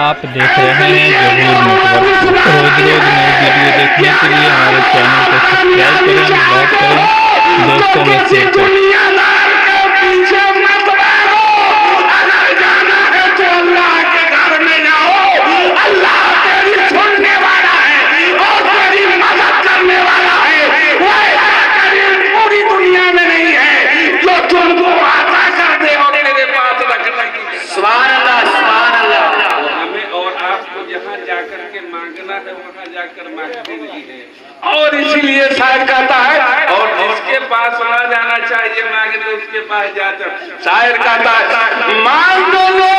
आप देख रहे हैं ज़हूर नेटवर्क। रोज रोज नई वीडियो देखने के लिए हमारे चैनल को सब्सक्राइब करें, लाइक करें, दोस्तों में शेयर करें। और इसीलिए शायर कहता है, और जिसके पास ना जाना चाहिए मांगने उसके पास जाता। शायर कहता है, मांग लो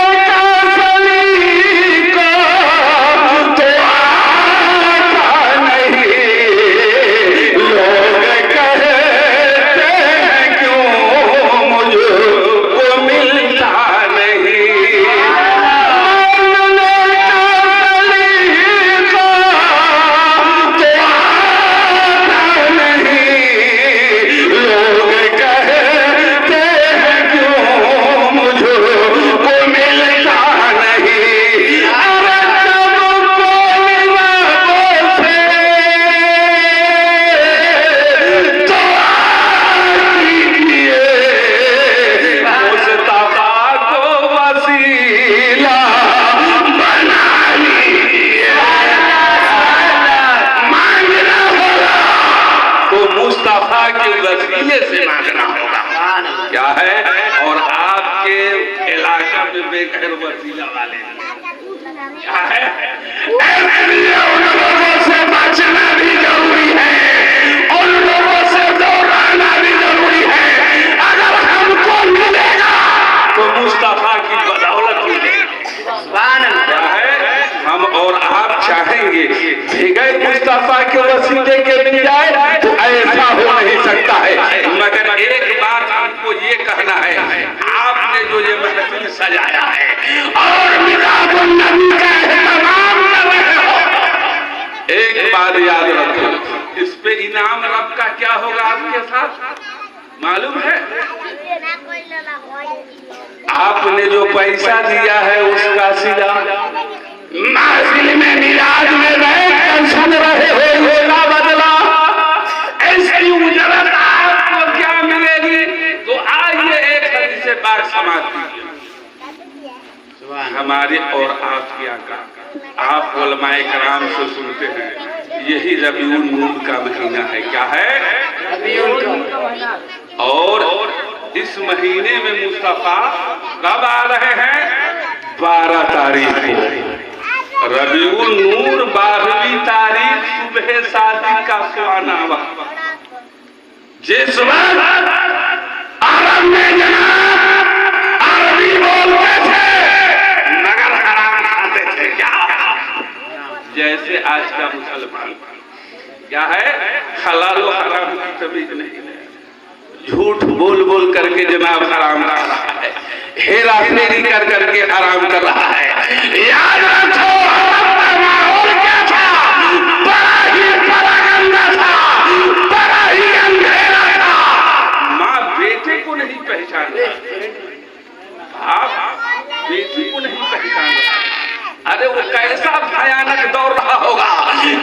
से मांगना होगा। क्या है? और आपके इलाका में बेघर वसीला वाले क्या है? उन लोगों से बचना भी जरूरी है, उन लोगों से दूर रहना भी जरूरी है। अगर हमको मिलेगा तो मुस्तफा की बदौलत मिलेगी। क्या है? हम और आप चाहेंगे भेगे मुस्तफा के वसीले के मिल जाए तो ऐसा हो नहीं सकता है। मगर एक बात आपको ये कहना है, आपने जो ये महफिल सजाया है और मिलादुन नबी का एहतमाम कर रहे हो, एक बात याद रखो, इस पे इनाम रब का क्या होगा आपके साथ मालूम है? आपने जो पैसा दिया है उसका सिला महफिल में मिलाद में रहे सुन रहे हो, होगा बदला। ऐसी उजरत आपको क्या मिलेगी? तो आइए एक हदीस से बात समाप्त हमारे और आपके आका, आप उलमाए कराम से सुनते हैं, यही रबीउल नूर का महीना है। क्या है? और इस महीने में मुस्तफा कब आ रहे हैं? 12 तारीख को। रबीउल नूर 12वीं तारीख सुबह शादी का सुहाना वक्त, जिस वक्त अरब में जनाब अरबी बोलते थे मगर हराम खाते थे। क्या? जैसे आज का मुसलमान क्या है? हलाल व हराम की तमीज नहीं है, झूठ बोल बोल करके जनाब हराम कर रहा है, हेरा फेरी कर करके हराम कर रहा है। याद रखो माहौल क्या था? बड़ा ही परागंदा था, बड़ा ही अंधेरा था। माँ बेटे को नहीं पहचानता, बाप बेटी को नहीं पहचानता। अरे वो कैसा भयानक दौड़ रहा होगा,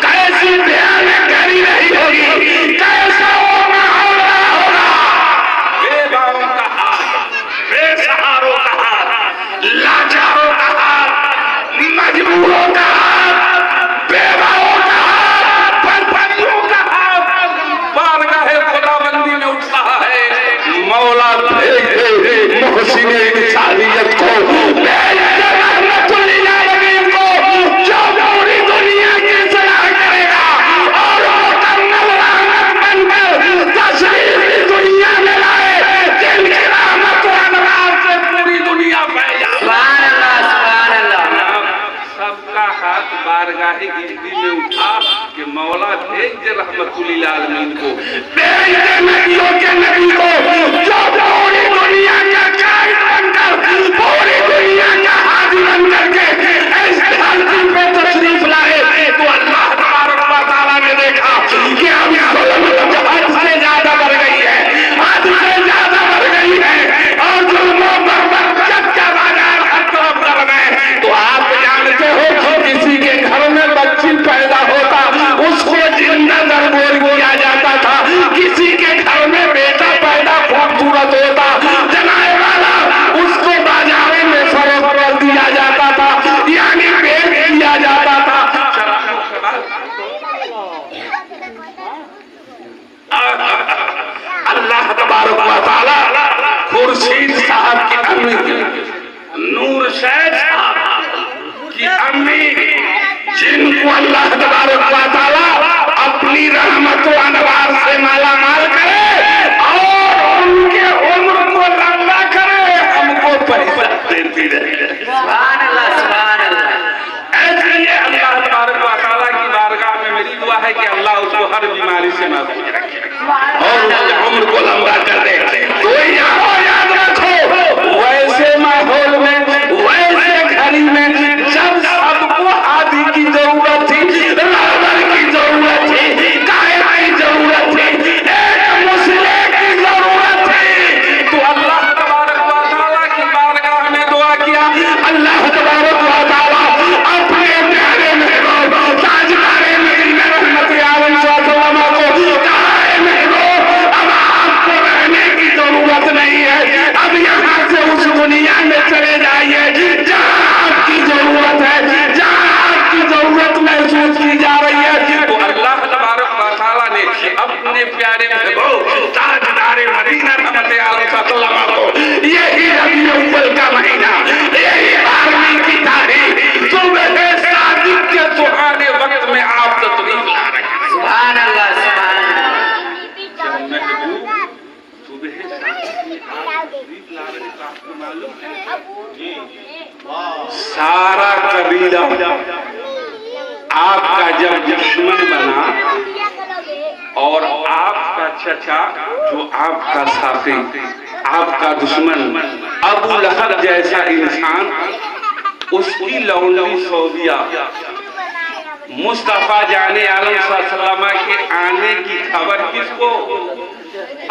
कैसी भयानक घड़ी रही होगी, कैसा वो माहौल रहा होगा। बेबाओं का हाथ, बेसहारों का हाथ, लाचारों का हाथ, मजबूरों का हाथ, बेवाओं का हाथ, बदबख्तों का हाथ बारगाह खुदाबंदी में उठ रहा है। मौला भेज दे मुहसिने इंसानियत को, भेज दे रहमतुल लिल आलमीन को, जो पूरी दुनिया की सलाह करेगा और मुकम्मल रहमत बनकर तशरीफ दुनिया में लाए, जिनकी रहमत व अनवार से पूरी दुनिया फैल जाए। सुभान अल्लाह, सुभान अल्लाह। सबका हाथ बारगाह गिरदी में उठा कि मौला भेज दे रहमतुल लिल आलमीन को, भेज दे नबियों के नबी को, जो पूरी दुनिया का कायद बनकर, पूरी दुनिया का हाजी बनकर के ऐसे धरती पे तशरीफ लाए। तो अल्लाह तबारक व तआला ने देखा कि अब जुल्म हद से ज्यादा बढ़ गई है, हद से ज्यादा बढ़ गई है और जुल्मों पर बरकत का बाजार हर तरफ गर्म है। तो आप जानते हो आदमी जिनको अल्लाह तबारक व तआला अपनी रहमत व अनवार से माला माल करे और उनके उम्र को लंबा करे, हमको परिश्रम देती रहे। सुभान अल्लाह, सुभान अल्लाह। इसलिए अल्लाह तबारक व तआला की बारगाह में मेरी दुआ है कि अल्लाह उसको हर बीमारी से महफूज रखे और उसके उम्र को लंबा कर दे। तो याद रखो, वैसे माहौल में, वैसे घड़ी में जब सबको हादी की जरूरत थी, रहबर की जरूरत थी, कायद की जरूरत थी, एक मुस्लिम की जरूरत थी, तो अल्लाह तबारक व तआला की बारगाह में दुआ किया। अल्लाह तबारक व तआला अपने प्यारे महबूब ताजदारे मदीना रहमत आलम सल्लल्लाहु अलैहि वसल्लम को कहा, महबूब अब आपको रहने की जरूरत नहीं है, अब यहाँ से उस दुनिया में चले जाइए जहाँ आपकी जरूरत है, जहाँ आपकी जरूरत महसूस की जा रही है। तो अल्लाह तबारक व तआला ने अपने प्यारे महबूब ताजदारे मदीना रहमत आलम सल्लल्लाहु अलैहि वसल्लम को यही रबीउल अव्वल का महीना, यही 12वीं की तारीख, सुबह सादिक के सुहाने वक्त में आप तशरीफ ला रहे हैं। सुभान अल्लाह, सुभान अल्लाह। महबूब सुबह सादिक में आप तशरीफ ला रहे हैं, तो आपको मालूम है सारा कबीला आपका जब दुश्मन बना और आपका चचा जो आपका साथी, आपका दुश्मन अबू लहब जैसा इंसान, उसकी लौंडी सौदिया मुस्तफा जाने आलम सल्लल्लाहु अलैहि वसल्लम के आने की खबर किसको?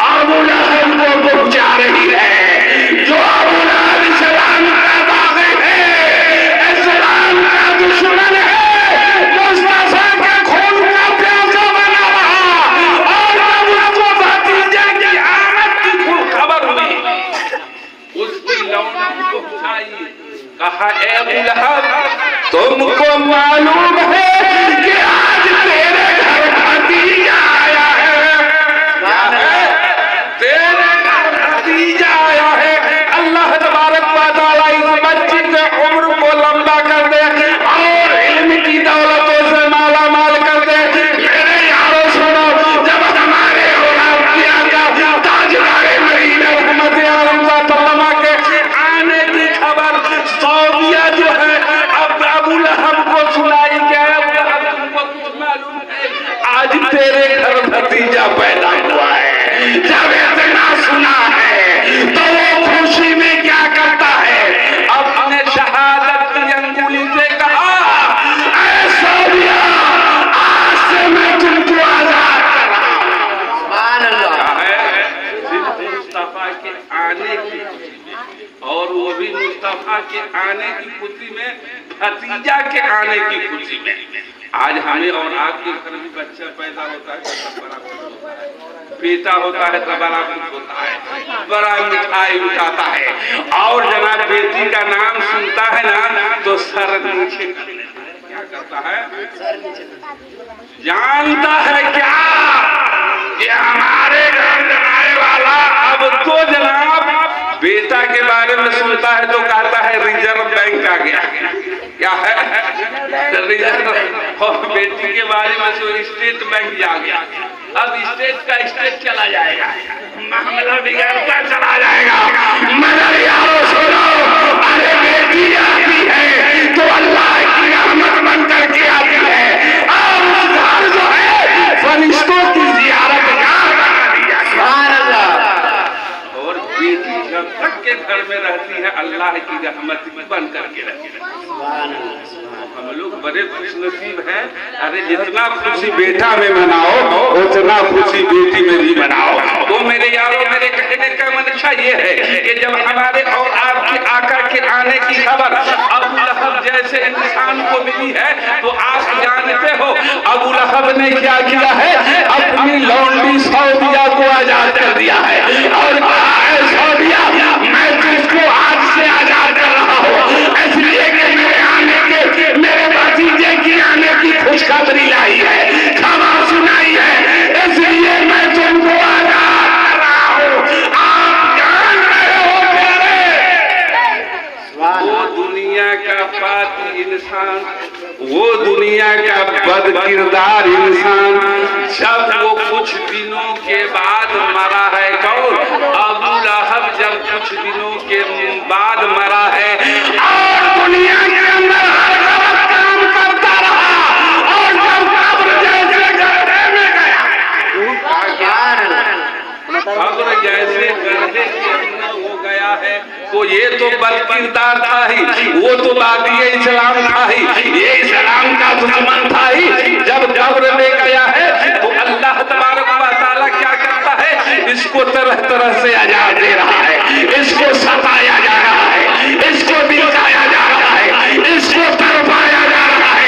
अबू लहब को पहुंचा रही है, जो अबू लहब इस्लाम का बाग़ी है, इस्लाम का दुश्मन है, मुस्तफा के खून का प्यासा बना रहा, और जब उसको भतीजे की आमद की खबर हुई, उसकी लौंडी को पहुंचाई, कहा ए अबू लहब, तुमको मालूम है कि आज तेरे घर भतीजा आया है? क्या है? तेरे घर भतीजा आया है। अल्लाह तबारक व तआला इस बच्चे के उम्र को लंबा कर दे और इल्म की दौलतों से माला माल कर दे। मेरे यारों सुनो, जब हमारे ताजदारे मदीना रहमत आलम सल्लल्लाहु अलैहि वसल्लम के आने की खबर सौदिया जो है अब अबू लहब को सुनाई, क्या अबू लहब तुमको कुछ मालूम है? आज तेरे घर भतीजा पैदा हुआ है। जब इतना सुना है तो वो खुशी में क्या करता है? अपने शहादत की अंगुली से कहा, ऐ सौदिया, आज से मैं तुमको आजाद कर रहा हूं। सुभान अल्लाह। मुस्तफा के आने की खुशी में, और वो भी मुस्तफा के आने की खुशी में, भतीजा के आने की खुशी में। आज हमें और आपके घर में बच्चा पैदा होता है तो बड़ा खुश होता है, बेटा होता है तो बड़ा खुश होता है, बड़ा मिठाई उठाता है, और जनाब बेटी का नाम सुनता है ना तो सर नीचे कर लेता है। क्या करता है? जानता है क्या कि हमारे घर जमाने वाला अब तो जनाब बेटा के बारे में सुनता है तो कहता है रिजर्व बैंक आ गया। क्या है? रिजर्व। और बेटी के बारे में तो स्टेट बैंक आ गया। अब स्टेट का स्टेट चला जाएगा, मामला बिगड़ता चला जाएगा। मगर यारों सुनो, अरे बेटी आती है तो अल्लाह की रहमत बन करके आती है, और उस घर जो है फरिश्तों की जियारत गाह बना दिया। सुभान अल्लाह। और बेटी जब तक के घर में रहती है अल्लाह की रहमत बन करके रहती है। सुभान अल्लाह। हम लोग बड़े खुशनसीब हैं। अरे जितना खुशी बेटा में मनाओ उतना खुशी बेटी में भी मनाओ। तो मेरे यारों, मेरे कहने का मंशा ये है कि जब हमारे और आपके आका के आने की खबर अबू लहब जैसे इंसान को मिली है तो आप जानते हो अबू लहब ने क्या किया है? अपनी लौंडी सौदिया को आजाद कर दिया है और कहा है, सौदिया मैं तुझको आज से आजाद कर रहा हूँ, इसलिए कि मेरे भतीजे की आने की खुशखबरी लाई है, खबर सुनाई है, इसलिए मैं तुमको आजाद कर रहा हूँ। आप जान रहे हो प्यारे, वो दुनिया का पाती इंसान इंसान, वो दुनिया का बद किरदार इंसान, जब वो कुछ दिनों के बाद मरा है। कौन? अबू लहब जब कुछ दिनों के बाद मरा है और दुनिया के अंदर हर गलत काम करता रहा, और जब कब्र जैसे गड्ढे में गया, कब्र जैसे गड्ढे के अंदर वो गया है, तो ये तो बदकिरदार था ही, वो तो बादी इस्लाम था ही, ये इस्लाम का दुश्मन था ही। जब कब्र में गया है तो अल्लाह तबारक व तआला क्या करता है? इसको तरह तरह से अजाब दे रहा है, इसको सताया जा रहा है, इसको दिखाया जा रहा है, इसको तरफाया जा रहा है,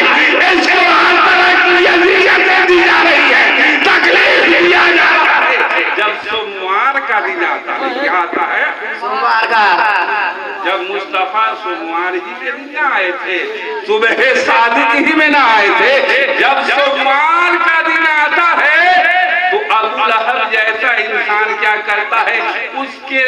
इसको हर तरह की अज़ियतें दी जा रही है, तकलीफ दिया जा रहा है। जब सोमवार का दिन आता है, क्या आता है? सोमवार का। जब मुस्तफा सोमवार ही के दिन आए थे, सुबह सादिक ही में ना आए थे, जब सोमवार का दिन आता है तो अबू लहब जैसा इंसान क्या करता है? उसके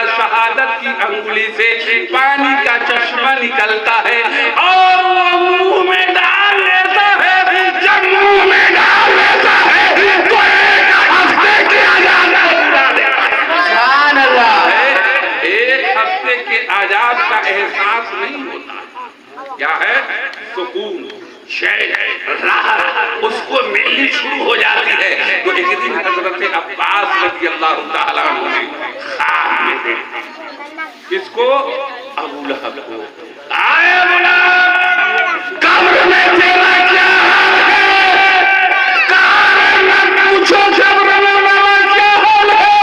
शहादत की अंगुली से पानी का चश्मा निकलता है और वो मुंह में डाल लेता है। जब मुंह में डाल लेता है तो एक हफ्ते की आजाद उड़ा देता है। सुभान अल्लाह। एक हफ्ते के आजाद का एहसास नहीं होता। क्या है? सुकून, चैन, राहत उसको मिलनी शुरू हो जाती है। तो एक दिन हजरत अब्बास रज़ियल्लाहु ताला अन्हु ने ख्वाब में देखा। किसको? अबू लहब को। आए बोला, कब्र में तेरा क्या हाल है? कारण न पूछो, कब्र में मेरा क्या हाल है?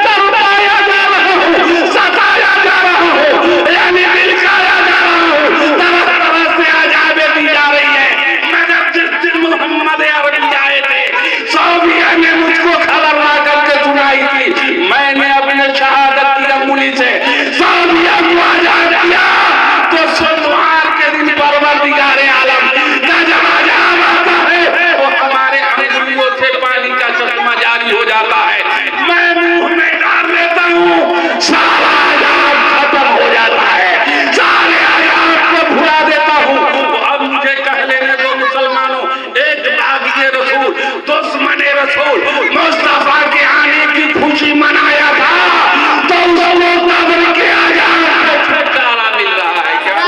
तरपाया जा रहा हूँ, सताया जा रहा हूँ, यानी दिलकाया जा रहा हूँ, तरह तरह से आजादें दी जा रही है। मगर जिस दिन मोहम्मद अरबी आए थे, सऊदिया ने मुझको खबर ला करके सुनाई थी, मैंने अपने शहादत की अंगुली से सऊदिया को आजाद किया। तो सोमवार के दिन परवरदिगारे आलम का जब आजाद आता है तो हमारे अंगुलियों से पानी का चश्मा जारी हो जाता है, मैं मुंह में डाल लेता हूँ, सारा आजाद खत्म हो जाता है, सारे आजाद को भुला देता हूँ। तो अब मुझे कह लेने दो मुसलमानों, एक बाग़ी रसूल, दुश्मन रसूल मुस्तफा के आने की खुशी मनाया था, तो उसको कब्र के आजाद से छुटकारा मिल रहा है। क्या?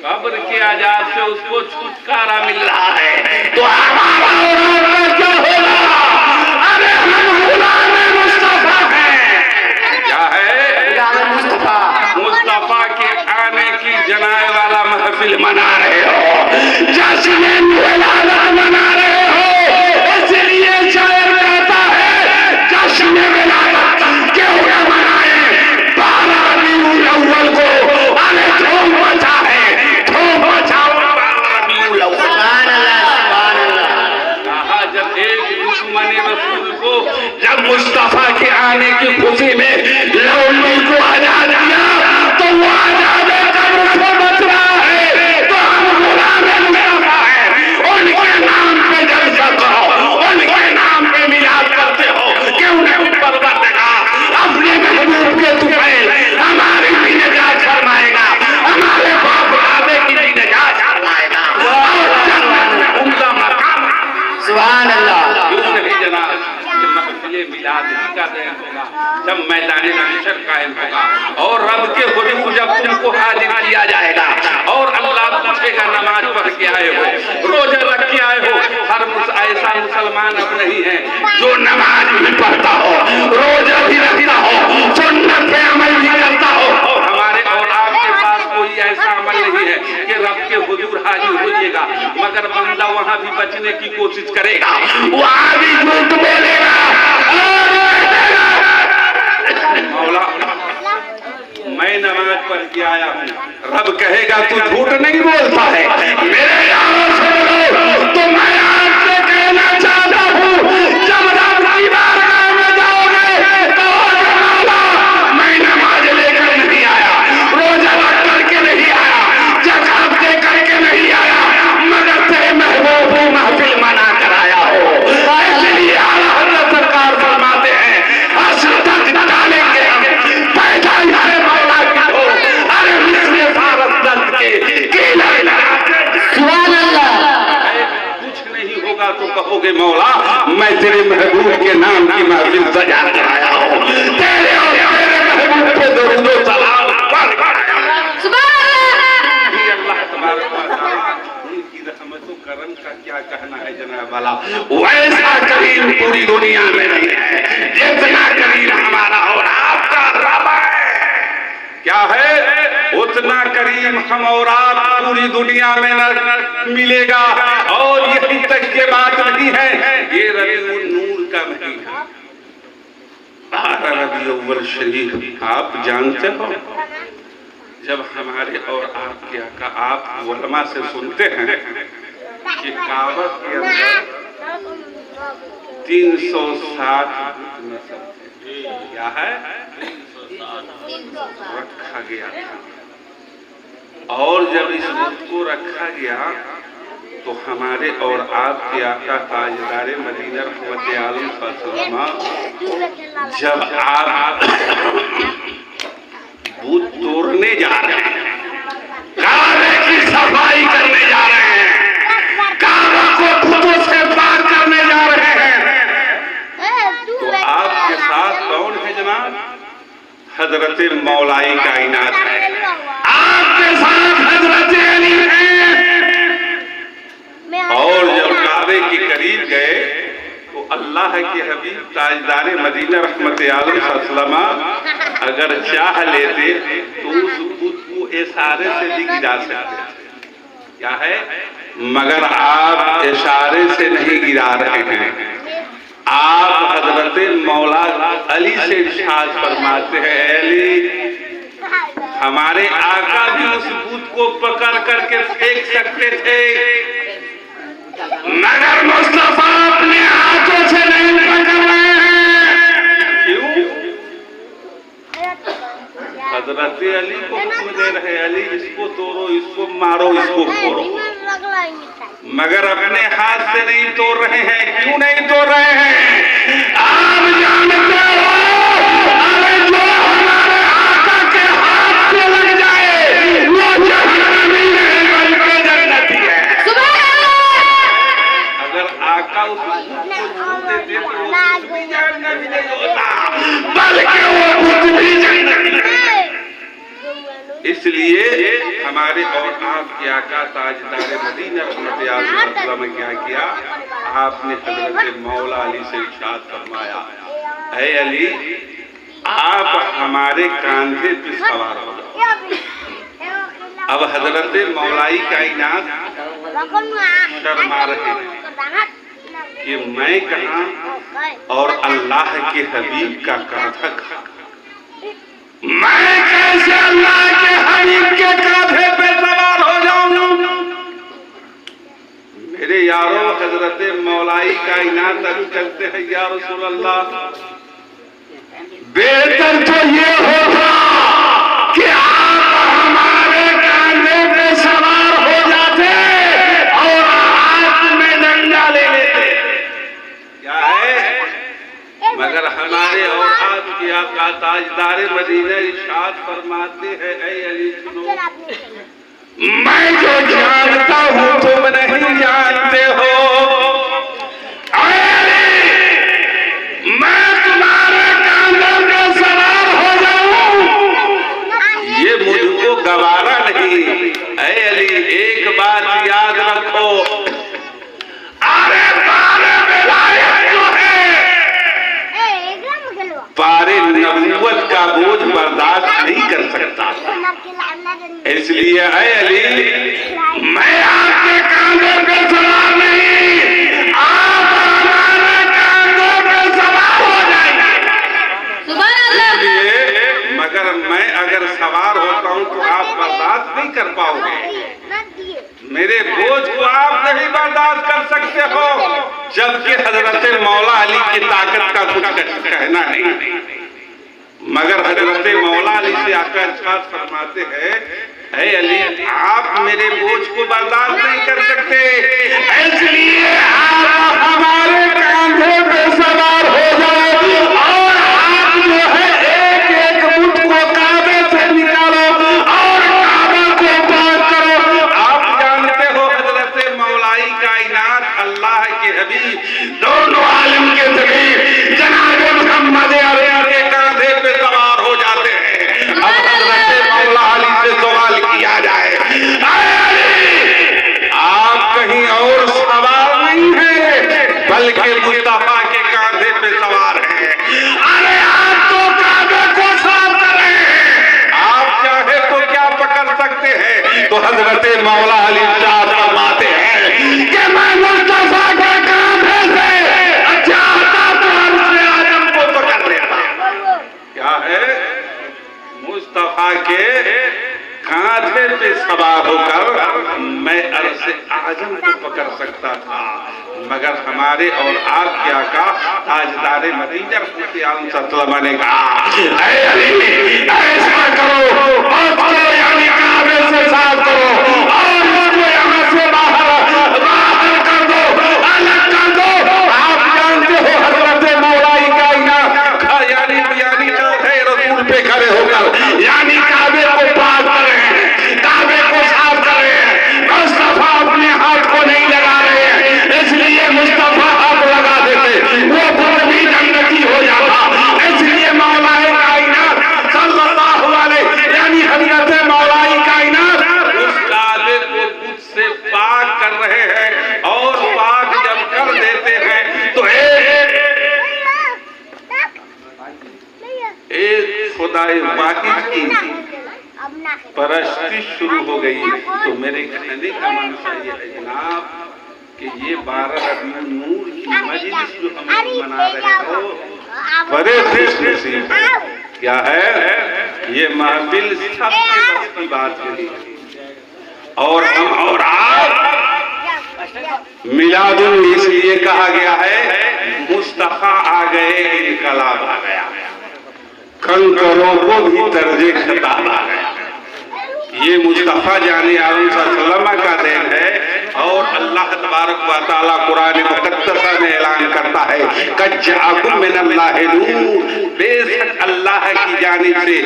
कब्र के आजाद से उसको छुटकारा मिल रहा है। तो हमारा और आपका क्या होगा? अरे हम गुलाम मुस्तफा हैं। क्या है? मुस्तफा के आने की जनाए वाला महफिल मना रहे हो, जश्न विलादत मना रहे हो। इसलिए शायर कहता है, जश्न विलादत क्यों न मनाए? 12 रबीउल अव्वल को अरे धूम मचा है, धूम मचाओ 12 रबीउल अव्वल। सुभान अल्लाह, सुभान अल्लाह। कहा जब एक दुश्मन रसूल को जब मुस्तफा के आने की खुशी में लौली को आजाद किया, तो वो आजाद कब्र से बच रहा है। तो हम गुलाम मुस्तफा हैं, उनके नाम पे जलसा करो, उनके नाम पे मिलाद करते हो, क्यों नहीं? परवरदिगार अपने महबूब के तुफैल हमारी भी निजात फरमाएगा, हमारे बाप दादे की भी निजात फरमाएगा और जन्नत में उनका मकाम। सुभान अल्लाह। क्यों नहीं जनाब? महफिले मिलाद ही का दिन होगा जब मैदान महशर कायम होगा और रब के हुजूर जब तुमको हाजिर किया जाएगा और अल्लाह पूछेगा, नमाज पढ़ के आए हो, रोजा रख के आए हो? हर ऐसा मुसलमान अब नहीं है जो नमाज भी पढ़ता हो, रोजा भी रखता हो, सुन्नत पे अमल भी करता हो। हमारे और आपके पास कोई ऐसा अमल नहीं है कि रब के हुजूर हाजिर होइएगा, मगर बंदा वहाँ भी बचने की कोशिश करेगा, वहाँ भी झूठ बोलेगा और मौला मैं नमाज पढ़ के आया हूँ, रब कहेगा तू झूठ नहीं बोलता है। मेरे यारों सुनो, तो मैं आपसे कहना चाहता हूँ, जब रब की बारगाह में जाओगे तो मौला मैं नमाज लेकर नहीं आया, रोजा रख करके नहीं आया, ज़कात दे करके नहीं आया, मगर तेरे महबूब महफिल मना कर आया हो। इसलिए आला हज़रत सरकार फरमाते हैं, असर तक डालेंगे पैदा मौला की हो, अरे मिस्र फारस तक के मौला, मैं तेरे महबूब के नाम की महफिल सजा कर आया हूँ, तेरे और तेरे महबूब पे दरूद व सलाम अल्लाह तबारक व तआला की रहमतों करम का क्या कहना है जनाब वाला। वैसा करीम पूरी दुनिया में नहीं है जितना करीम हमारा और आपका रब है। क्या है? उतना करीम हम और आप पूरी दुनिया में न मिलेगा। और यही तक के बात नहीं है, ये रबीउल नूर का महीना, 12 रबीउल शरीफ, आप जानते हो जब हमारे और आपके आका, आप उलमा से सुनते हैं कि काबा के अंदर 360 क्या है रखा गया था। और जब इस बुत को रखा गया तो हमारे और आपके आका ताजदारे मदीना रहमत आलम सल्लल्लाहु अलैहि वसल्लम जब आप बुत तोड़ने जा रहे हैं, काबे की सफाई करने जा रहे हैं, काबा को बुतों से पार करने जा रहे हैं, तो आपके साथ कौन है जनाब? हजरत मौलाई कायनात है, आपके साथ हजरत अली है। और जब काबे के करीब गए तो अल्लाह के हबीब ताजदारे मदीना रहमत आलम सल्लल्लाहु अलैहि वसल्लम अगर चाह लेते तो उस बुत को इशारे से भी गिरा सकते थे। क्या है? मगर आप इशारे से नहीं गिरा रहे हैं, आप हजरत मौला अली से इरशाद फरमाते हैं, अली हमारे आका भी उस बुत को पकड़ करके फेंक सकते थे, मगर मुस्तफा अपने हाथों से नहीं पकड़ रहे हैं। क्यों? हजरत अली को हुक्म दे रहे, अली इसको तोड़ो, इसको मारो, इसको फोड़ो, मगर अपने हाथ से नहीं तोड़ रहे हैं। क्यों नहीं तोड़ रहे हैं? आप जानते हो, अरे जो हमारे आका के हाथ से लग जाए वो जहन्नमी नहीं बल्कि जन्नती है। अगर आका उस को छोड़ देते तो वो कुछ भी जहन्नमी नहीं होता, बल्कि वो खुद भी जन्नती है। इसलिए हमारे और आपके आका ताजदारे मदीना रहमत आलम सल्लल्लाहु अलैहि वसल्लम ने क्या किया? आपने हजरत मौला अली से इरशाद फरमाया, ऐ अली आप हमारे कांधे पे सवार हो जाओ। अब हजरत मौलाई कायनात शर्मा रहे हैं कि मैं कहाँ और अल्लाह के हबीब का कांधा कहाँ, मैं कैसे अल्लाह के हबीब के कांधे पे सवार हो जाऊं? मेरे यारों, हजरत मौलाई कायनात कहते हैं, या रसूल अल्लाह, बेहतर तो ये होगा कि आप हमारे कांधे पे सवार हो जाते और हाथ में डंडा ले लेते। क्या है? मगर हमारे और आपके आका ताजदारे मदीना इरशाद फरमाते हैं, ऐ अली सुनो, मैं जो जानता हूँ तुम नहीं जानते हो। ऐ अली, मैं तुम्हारे कांधों पे सवार हो जाऊं, ये मुझको गवारा नहीं। ऐ अली एक बात याद रखो, अरे पारे नबूवत का बोझ बर्दाश्त नहीं कर सकता। इसलिए ऐ अली मैं आपके कांधों पे सवार नहीं, आप हमारे कांधों पे सवार हो जाएंगे। इसलिए मगर मैं अगर सवार होता हूँ तो आप बर्दाश्त नहीं कर पाओगे, मेरे बोझ को आप नहीं बर्दाश्त कर सकते हो। जबकि हजरत मौला अली की ताकत का कुछ कहना नहीं, मगर हजरत मौला अली से आकर इरशाद फरमाते हैं, ऐ अली आप मेरे बोझ को बर्दाश्त नहीं कर सकते, इसलिए आप हमारे कांधे पे सवार हो जाओ और आप जो है एक एक बुत को काबे से निकालो और काबा को पार करो। आप जानते हो हजरत मौलाई कायनात अल्लाह के हबीब मौला अली इरशाद फरमाते हैं कि मैं मुस्तफा के कांधे से चाहता तो अर्श आजम को पकड़ लेता। क्या है? मुस्तफा के कांधे पे सवार होकर मैं अर्श आजम को पकड़ सकता था, मगर हमारे और आपके आका ताजदारे मदीना रहमतुल्लाह ने कहा ऐ अली ऐसा करो और यानी काबे से साफ करो और इसको यहाँ से बाहर कर दो, अलग कर दो। आप जानते हो हजरत मौलाई कायनात यानी चौथे रसूल पे खड़े होकर यानी काबे को पाक कर रहे हैं, काबे को साफ कर रहे हैं। मुस्तफा अपने हाथ को नहीं लगा रहे हैं, इसलिए मुस्तफा हाथ लगा देते वो खुद भी जन्नती हो जाता। इसलिए मौलाई कायनात सल्लल्लाहु अलैहि यानी हजरत मौलाई कायनात उस काबे को खुद से पाक कर रहे हैं और पाक जब कर देते हैं तो एक खुदाए वाहिद की परस्ती शुरू हो गई। तो मेरे कहने का मनसा ये है जनाब कि ये 12 रबीउल नूर की मजलिस जो हम मना रहे हो बड़े खुशनसीब है। क्या है? ये महफिल सबके बस की बात नहीं, और हम और आप मिलादुन इसलिए कहा गया है मुस्तफा आ गए, इनकलाब आ गया, कंकरों को भी तर्जे खिताब आ गया। ये मुस्तफा जाने आलम सल्लल्लाहु का देन है। और अल्लाह तबारक व तआला कुरान मुक़द्दसा में ऐलान करता है कद जाअकुम मिनल्लाहि नूर, बेशक अल्लाह की जानिब से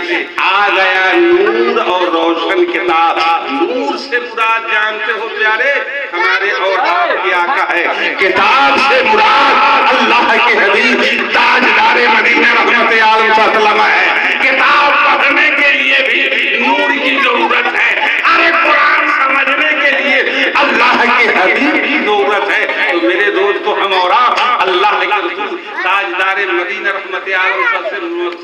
आ गया नूर और रोशन किताब। नूर से मुराद जानते हो प्यारे हमारे और आपके आका है, किताब से मुराद अल्लाह के हबीब ताजदारे मदीना रहमत आलम सल्लल्लाहु है। किताब पढ़ने के लिए भी नूर की जरूरत है, अरे कुरान समझने के लिए अल्लाह के हबीब की जरूरत है। तो मेरे दोस्तों हम और आप अल्लाह के रसूल ताजदारे मदीना रहमत आलम